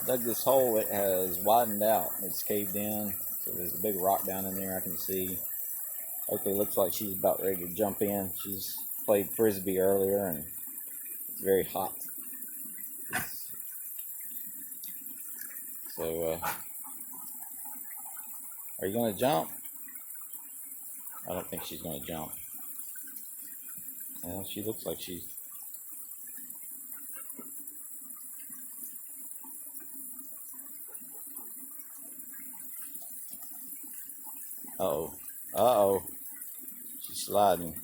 dug this hole. It has widened out. It's caved in. So there's a big rock down in there I can see. Oakley looks like she's about ready to jump in. She's played frisbee earlier and it's very hot. So, are you going to jump? I don't think she's going to jump. Well, she looks like she's... Uh-oh. Uh-oh. She's sliding.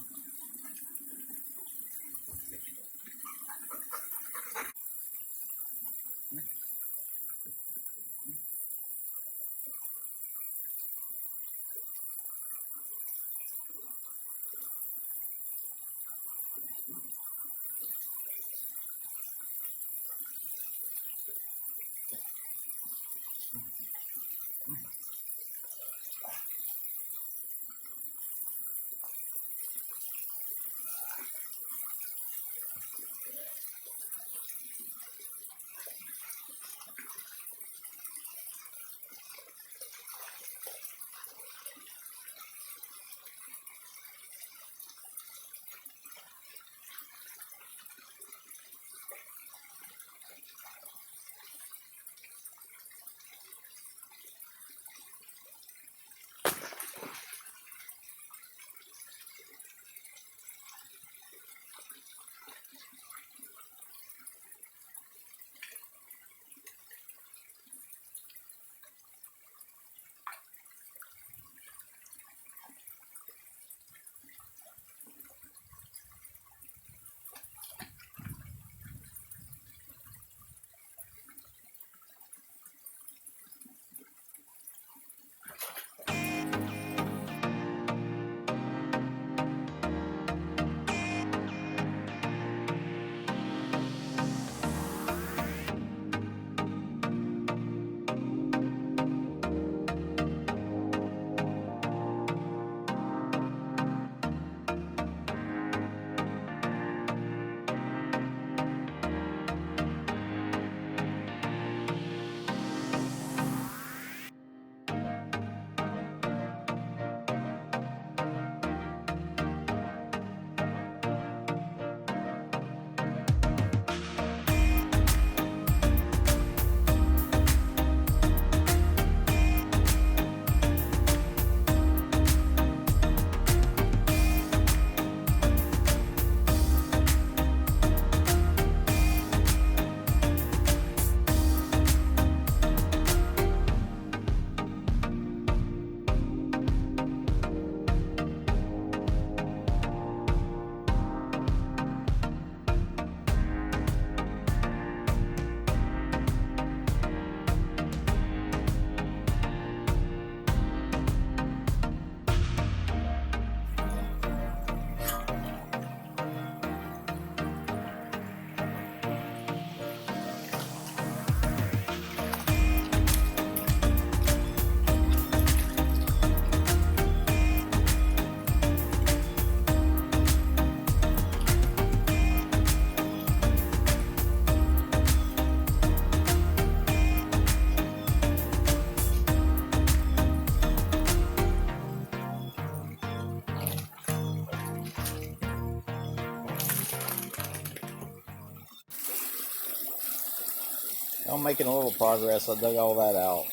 I'm making a little progress. I dug all that out.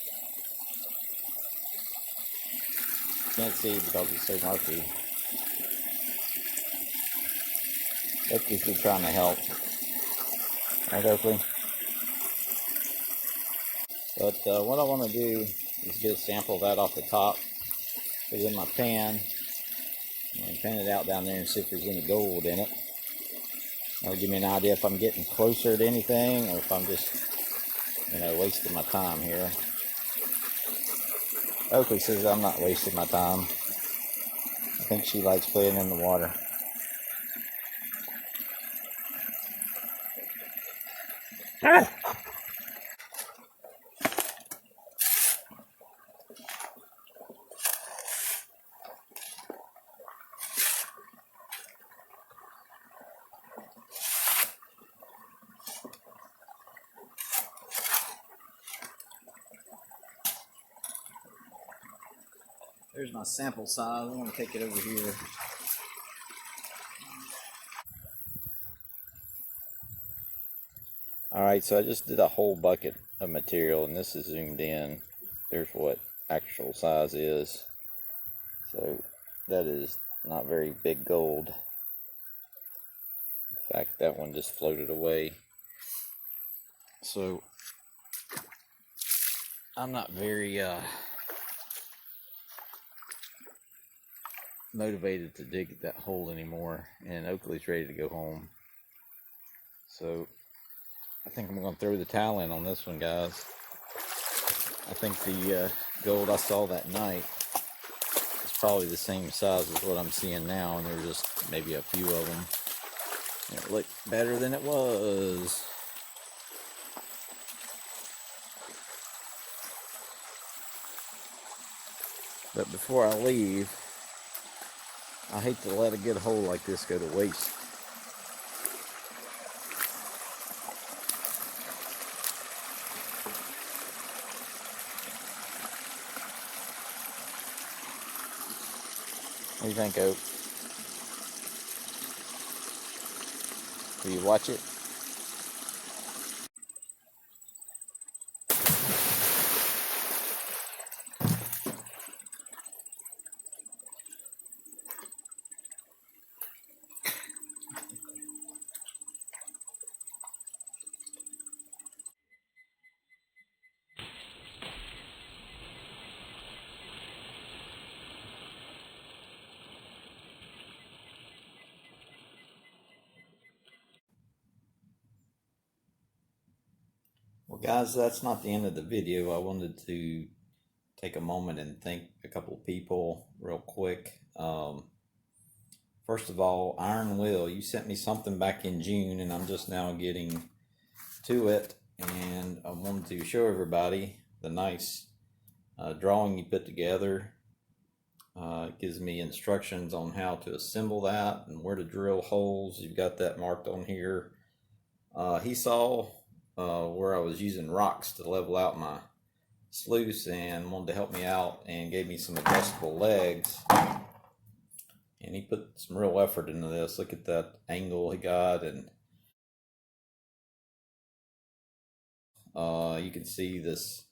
Can't see because it's so murky. Oakley's just trying to help. Right, Oakley? But what I want to do is get a sample of that off the top, put it in my pan, and pan it out down there and see if there's any gold in it. That'll give me an idea if I'm getting closer to anything or if I'm just, wasting my time here. Oakley says I'm not wasting my time. I think she likes playing in the water. Ah! There's my sample size. I'm going to take it over here. Alright, so I just did a whole bucket of material, and this is zoomed in. There's what actual size is. So that is not very big gold. In fact, that one just floated away. So I'm not very motivated to dig that hole anymore, and Oakley's ready to go home. So I think I'm going to throw the towel in on this one, guys. I think the gold I saw that night is probably the same size as what I'm seeing now, and there's just maybe a few of them. And it looked better than it was. But before I leave, I hate to let a good hole like this go to waste. What do you think, Oak? Do you watch it? Well, guys, that's not the end of the video. I wanted to take a moment and thank a couple people real quick. First of all, Iron Will, you sent me something back in June, and I'm just now getting to it, and I wanted to show everybody the nice drawing you put together. It gives me instructions on how to assemble that and where to drill holes. You've got that marked on here. He saw where I was using rocks to level out my sluice and wanted to help me out and gave me some adjustable legs. And he put some real effort into this. Look at that angle he got, and you can see this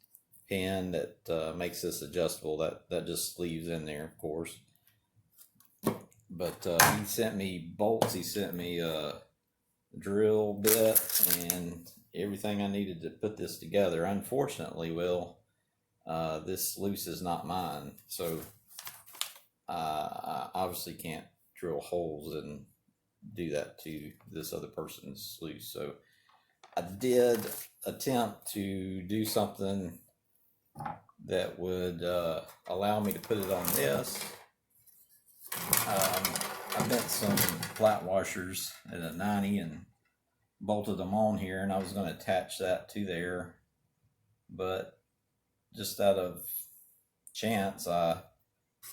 pin that makes this adjustable. That just sleeves in there, of course. But he sent me bolts. He sent me a drill bit and everything I needed to put this together. Unfortunately, Will, this sluice is not mine, so I obviously can't drill holes and do that to this other person's sluice. So I did attempt to do something that would allow me to put it on this. I bent some flat washers at a 90 and bolted them on here, and I was going to attach that to there, but just out of chance I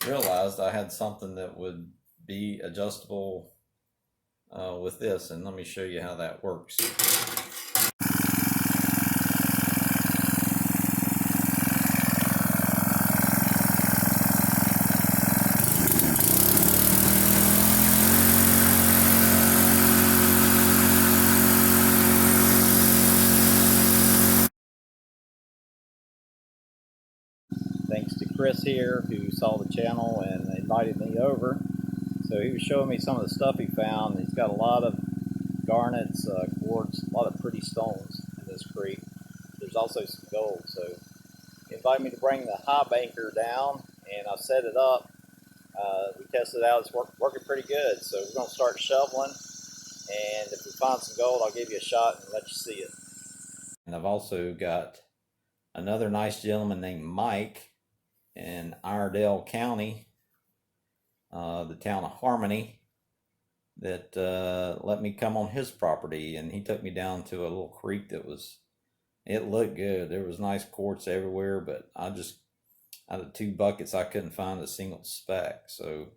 realized I had something that would be adjustable with this, and let me show you how that works. Thanks to Chris here, who saw the channel and invited me over. So he was showing me some of the stuff he found. He's got a lot of garnets, quartz, a lot of pretty stones in this creek. There's also some gold. So he invited me to bring the high banker down, and I set it up. We tested it out. It's working pretty good. So we're going to start shoveling, and if we find some gold, I'll give you a shot and let you see it. And I've also got another nice gentleman named Mike in Iredell County, the town of Harmony, that let me come on his property, and he took me down to a little creek that it looked good. There was nice quartz everywhere, but I just, out of 2 buckets, I couldn't find a single speck. So,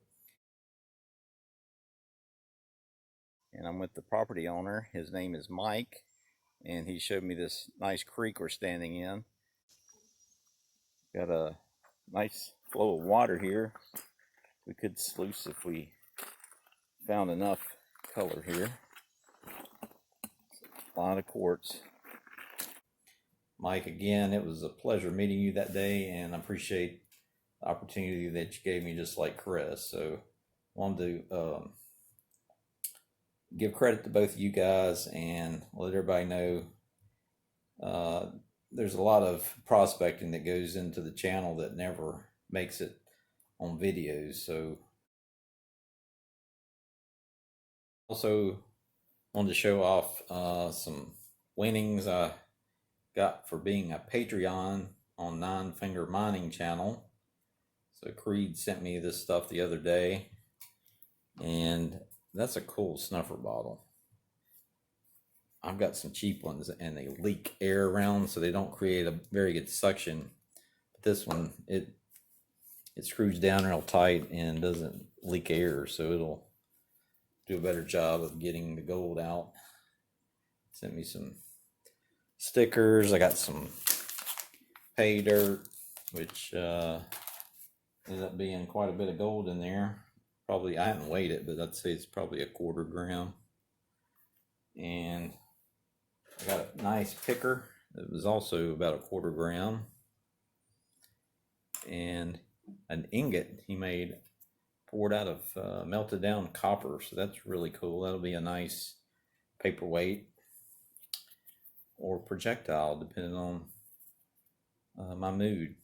and I'm with the property owner. His name is Mike, and he showed me this nice creek we're standing in. Got a nice flow of water here. We could sluice if we found enough color here. A lot of quartz. Mike, again, it was a pleasure meeting you that day, and I appreciate the opportunity that you gave me, just like Chris. So I wanted to give credit to both of you guys and let everybody know there's a lot of prospecting that goes into the channel that never makes it on videos. So also wanted to show off some winnings I got for being a Patreon on Nine Finger Mining channel. So Creed sent me this stuff the other day, and that's a cool snuffer bottle. I've got some cheap ones and they leak air around, so they don't create a very good suction. But this one, it screws down real tight and doesn't leak air, so it'll do a better job of getting the gold out. Sent me some stickers. I got some pay dirt, which ended up being quite a bit of gold in there. Probably, I haven't weighed it, but I'd say it's probably a 1/4 gram. And I got a nice picker that was also about a 1/4 gram. And an ingot he made, poured out of melted down copper. So that's really cool. That'll be a nice paperweight or projectile, depending on my mood.